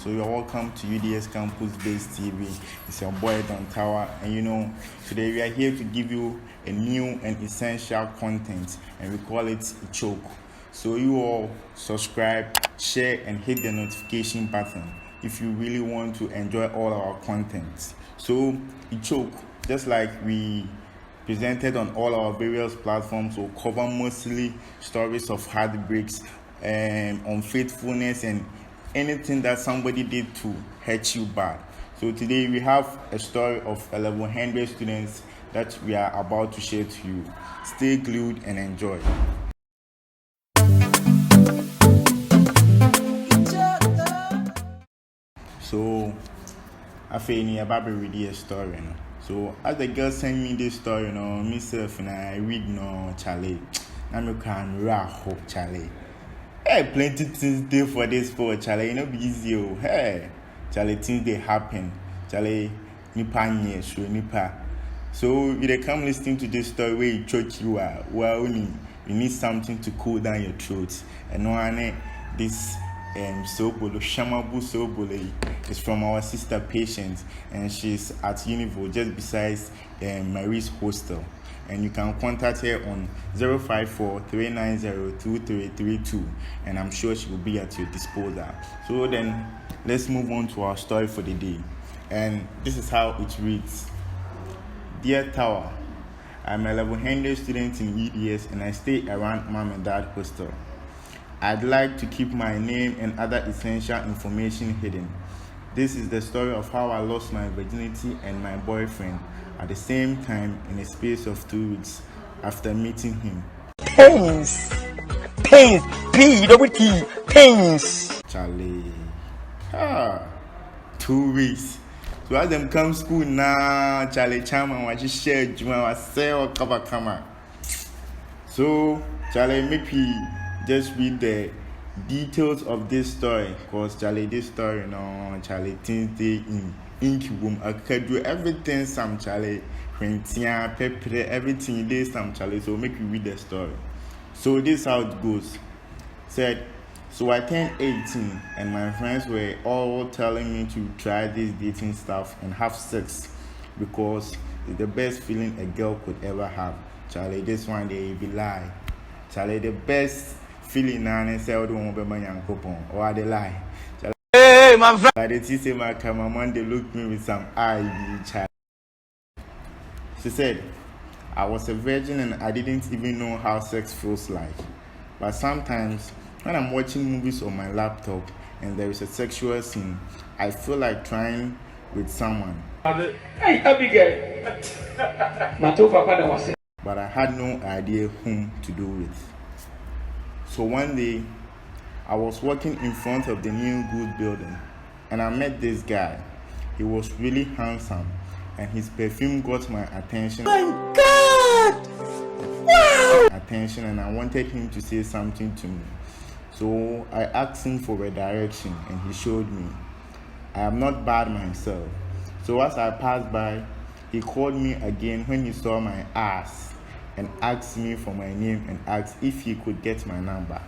So you're welcome to UDS Campus-Based TV. It's your boy Don Tower, and today we are here to give you a new and essential content, and we call it Echoke. So you all subscribe, share, and hit the notification button if you really want to enjoy all our content. So Echoke, just like we presented on all our various platforms, will cover mostly stories of heartbreaks, unfaithfulness, and anything that somebody did to hurt you bad. So today we have a story of 1100 students that we are about to share to you. Stay glued and enjoy. So I feel about to read a story. So as the girl sent me this story, myself and I read Charlie. I'm Charlie. Hey, plenty things there for this for Charlie. Be easy. Hey, Charlie, things they happen. Charlie, nipa. So if they come listening to this story where you church you are, you need something to cool down your throat. And this Sobolo, Shamabu Sobolo is from our sister Patient, and she's at Univo just besides Marie's hostel. And you can contact her on 054-390-2332, and I'm sure she will be at your disposal. So then let's move on to our story for the day. And this is how it reads. Dear Tower, I'm a level 100 student in UDS, and I stay around mom and dad hostel. I'd like to keep my name and other essential information hidden. This is the story of how I lost my virginity and my boyfriend at the same time in a space of 2 weeks after meeting him. Pains, P-double-T, pains. Charlie, 2 weeks. So as them come school now, Charlie Chama was just share Juma was sell cover. So Charlie, maybe just read the details of this story, because Charlie, this story, Charlie, things they in boom, I could do everything some Charlie, pepper, everything there some Charlie. So make you read the story. So this is how it goes. Said, so I turned 18 and my friends were all telling me to try this dating stuff and have sex because it's the best feeling a girl could ever have. Charlie, this one they be lie. Charlie, the best feeling now and say I don't want to be my coupon or they lie. Hey, my friend. Like they say my cameraman, they looked me with some eye, child. She said, I was a virgin and I didn't even know how sex feels like. But sometimes when I'm watching movies on my laptop and there is a sexual scene, I feel like trying with someone. Hey, Abigail. But I had no idea whom to do with. So one day, I was walking in front of the new good building and I met this guy. He was really handsome and his perfume got my attention. My God! Wow! Attention, and I wanted him to say something to me. So I asked him for a direction and he showed me. I am not bad myself. So as I passed by, he called me again when he saw my ass and asked me for my name and asked if he could get my number.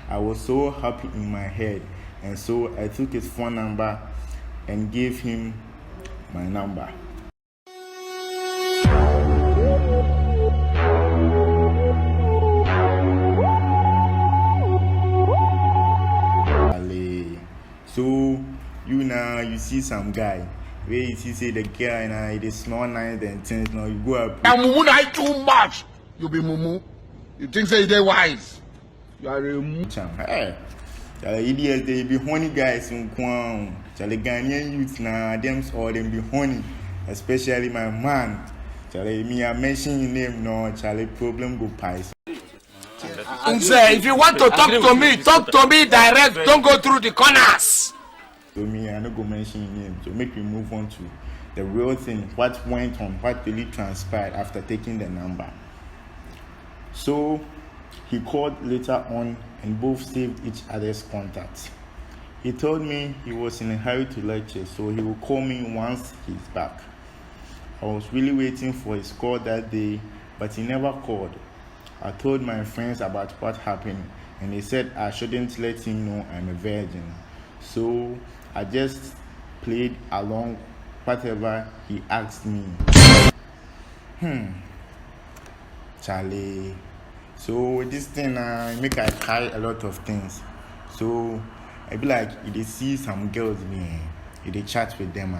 I was so happy in my head, and so I took his phone number and gave him my number. So you see some guy where you say the girl and it is small nice and things. Now you go up. Mumu not too much. You be mumu. You think say they wise. You are a mumu. Hey, idiots they be horny guys in Kwan. Charlie Ghanaian youths now them all them be horny, especially my man. Charlie, me I mention your name no. Charlie problem go pies. If you want to talk to me direct. Don't go through the corners. So me, I not go mention your name. So make me move on to the real thing. What went on? What really transpired after taking the number? So he called later on, and both saved each other's contacts. He told me he was in a hurry to lecture, so he will call me once he's back. I was really waiting for his call that day, but he never called. I told my friends about what happened, and they said I shouldn't let him know I'm a virgin. So I just played along whatever he asked me. Charlie. So this thing make I try a lot of things. So I be like, if they see some girls they chat with them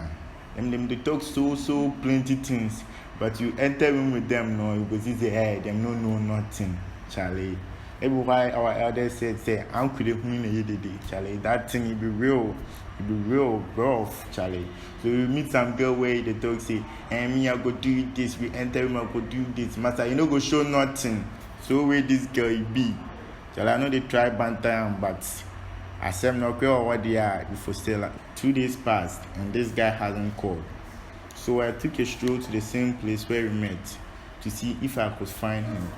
them they talk so plenty things, but you enter in with them no, you go see hey, them no know nothing, Charlie. Every why our elders said say uncle the Charlie, that thing it be real rough, Charlie. So you meet some girl where they talk say, me I go do this, we enter him I go do this, master, you know go show nothing. So where this girl be, Charlie, I know they try banter but I said no or what they are before still 2 days passed and this guy hasn't called. So I took a stroll to the same place where we met to see if I could find him.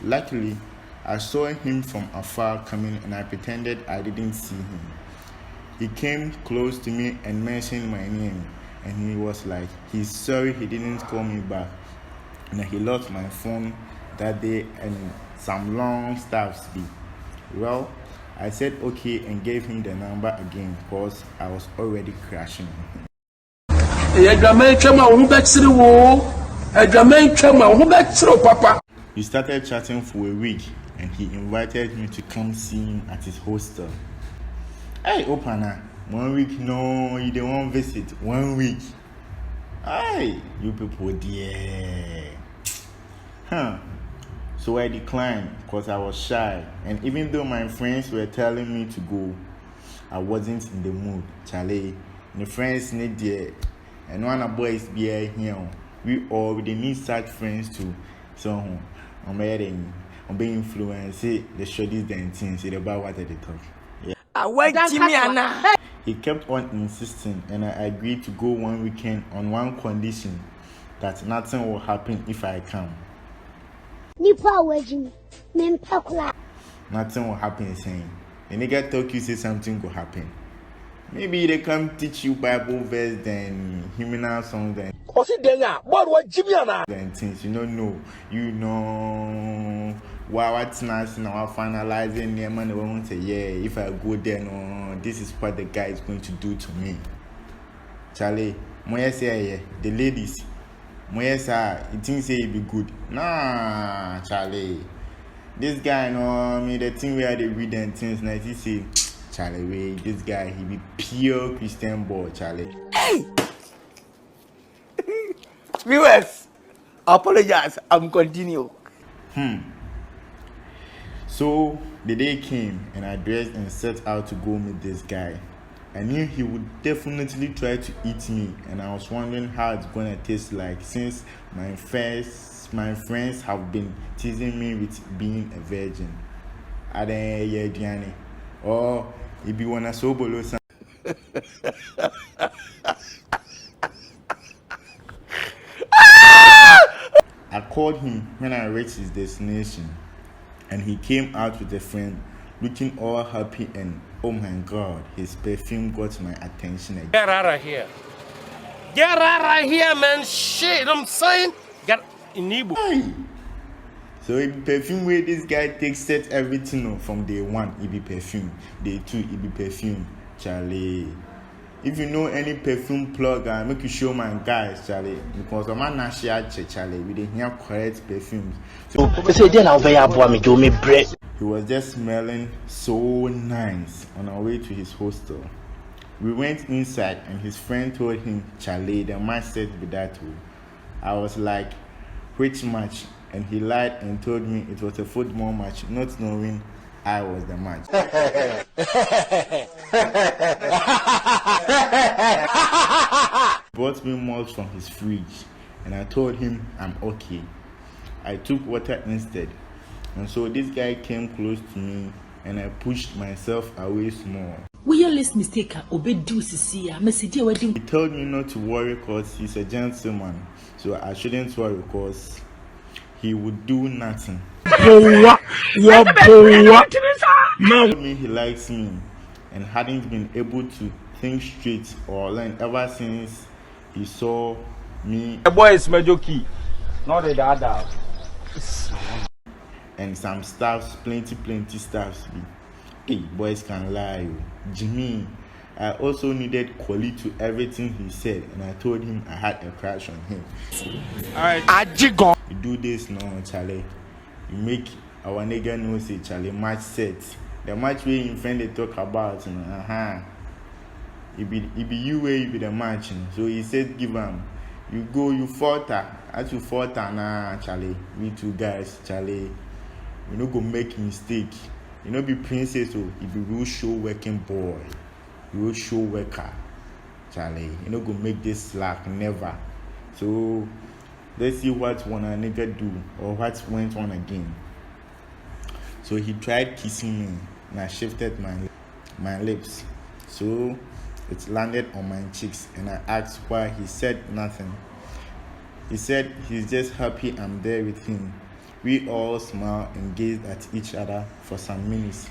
Luckily, I saw him from afar coming and I pretended I didn't see him. He came close to me and mentioned my name, and he was like, he's sorry he didn't call me back, and he lost my phone that day and some long stuffs be. Well, I said okay and gave him the number again because I was already crashing. We started chatting for a week and he invited me to come see him at his hostel. Hey, Opana, 1 week, no, you don't want visit. 1 week. Hey, you people, dear. So I declined because I was shy. And even though my friends were telling me to go, I wasn't in the mood. Charlie, the friends need there. And one of boys be here. We need such friends too. So, I'm being influenced. The shorties and things about what they talk. Yeah. I wait, Jimmy Anna. He kept on insisting, and I agreed to go one weekend on one condition, that nothing will happen if I come. Nothing will happen, saying. The nigga talk you say something will happen. Maybe they come teach you Bible verse then hymnal songs then. Then things you don't know. You know what's nice now finalizing the man won't say, yeah, if I go there, no, this is what the guy is going to do to me. Charlie, Moya say yeah, the ladies. Moya say it thinks say it be good. Nah, Charlie. This guy no me the thing where they read and things like he say, Charlie, wait, this guy he be pure Christian boy, Charlie. Hey! Viewers, apologize, I'm continue. So the day came and I dressed and set out to go meet this guy. I knew he would definitely try to eat me, and I was wondering how it's gonna taste like since my friends have been teasing me with being a virgin. Or if you wanna so below some. I called him when I reached his destination, and he came out with a friend, looking all happy, and oh my God, his perfume got my attention again. Get out of here. Get out of here, man. Shit, I'm saying. Get in Igbo. So it be perfume where this guy takes set everything from day one, it be perfume. Day two, it be perfume. Charlie. If you know any perfume plug, make you show my guys, Charlie. Because I'm not share Charlie. We didn't hear correct perfumes. So he was just smelling so nice on our way to his hostel. We went inside and his friend told him, Charlie, the match said be that way. I was like, which match? And he lied and told me it was a football match, not knowing I was the match. Brought me malt from his fridge and I told him I'm okay. I took water instead. And so this guy came close to me and I pushed myself away small. We are less mistaken. He told me not to worry because he's a gentleman. So I shouldn't worry because he would do nothing. He told me he likes me and hadn't been able to think straight or learn ever since he saw me. The boy is Mejoki, not the other. And some stuffs, plenty stuffs. Hey, boys can lie. Jimmy, I also needed Koli to everything he said, and I told him I had a crush on him. Alright. You do this now, Charlie. You make our nigga know say Charlie match set. The match where in friend they talk about, you know, It be you where you be the match. You know? So he said give him. You go, you fought her. As you fought her, nah, Charlie. We two guys, Charlie. We no go make mistake. You know be princess, so you be real show working boy. Real show worker. Charlie. You no go make this slack, never. So let's see what one a nigga do or what went on again. So he tried kissing me and I shifted my lips. So it landed on my cheeks and I asked why. He said nothing. He said he's just happy I'm there with him. We all smiled and gazed at each other for some minutes.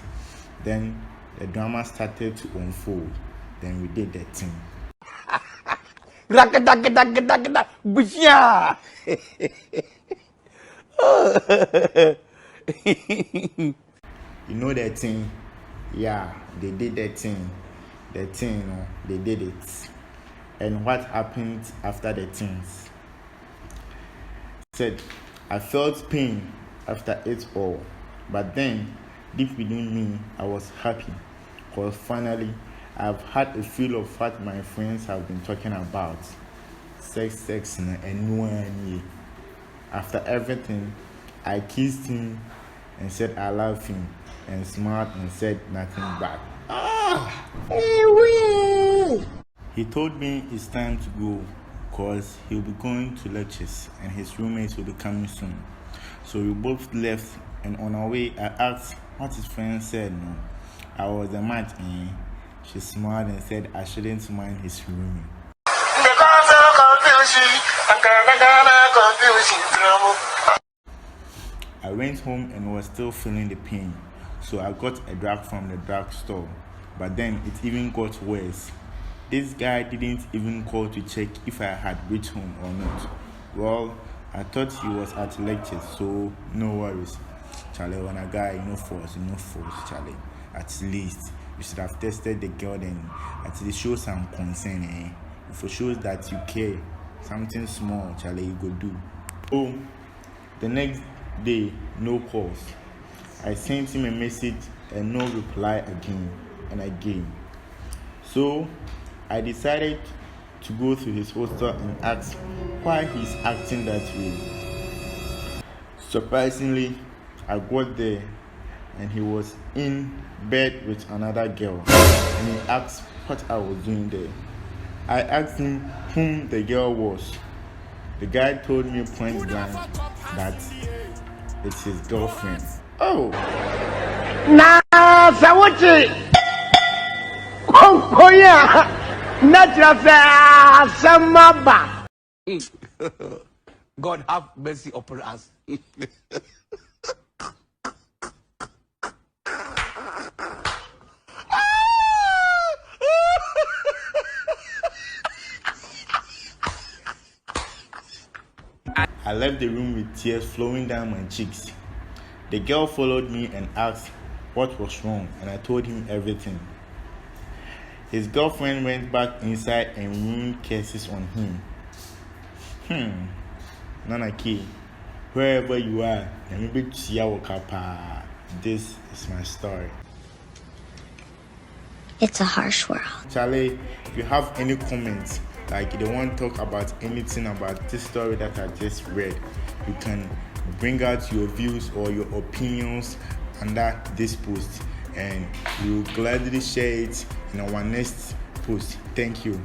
Then the drama started to unfold. Then we did the thing. You know that thing? Yeah, they did that thing. The thing, you know, they did it. And what happened after the things? Said, I felt pain after it all. But then, deep within me, I was happy. Because finally, I've had a feel of what my friends have been talking about. Sex, and no one. After everything, I kissed him and said I love him. And smiled and said nothing back. He told me it's time to go because he'll be going to lectures and his roommates will be coming soon. So we both left, and on our way I asked what his friend said. No, I was a match and she smiled and said I shouldn't mind his roommate. I went home and was still feeling the pain. So I got a drug from the drugstore, but then it even got worse. This guy didn't even call to check if I had reached home or not. Well, I thought he was at lectures, so no worries. Charlie, when a guy, no force, Charlie. At least you should have tested the girl then. At least show some concern, eh? If it shows that you care, something small, Charlie, you go do. Oh, the next day, no calls. I sent him a message and no reply again and again. So I decided to go to his hostel and ask why he's acting that way. Surprisingly, I got there and he was in bed with another girl and he asked what I was doing there. I asked him whom the girl was. The guy told me point blank that it's his girlfriend. Oh! Na Sawachi! Oh, yeah! Natural Samaba! God have mercy upon us. I left the room with tears flowing down my cheeks. The girl followed me and asked what was wrong, and I told him everything. His girlfriend went back inside and ruined curses on him. Nana K, wherever you are, this is my story. It's a harsh world. Charlie, if you have any comments, like you don't want to talk about anything about this story that I just read, you can bring out your views or your opinions under this post and we will gladly share it in our next post. Thank you.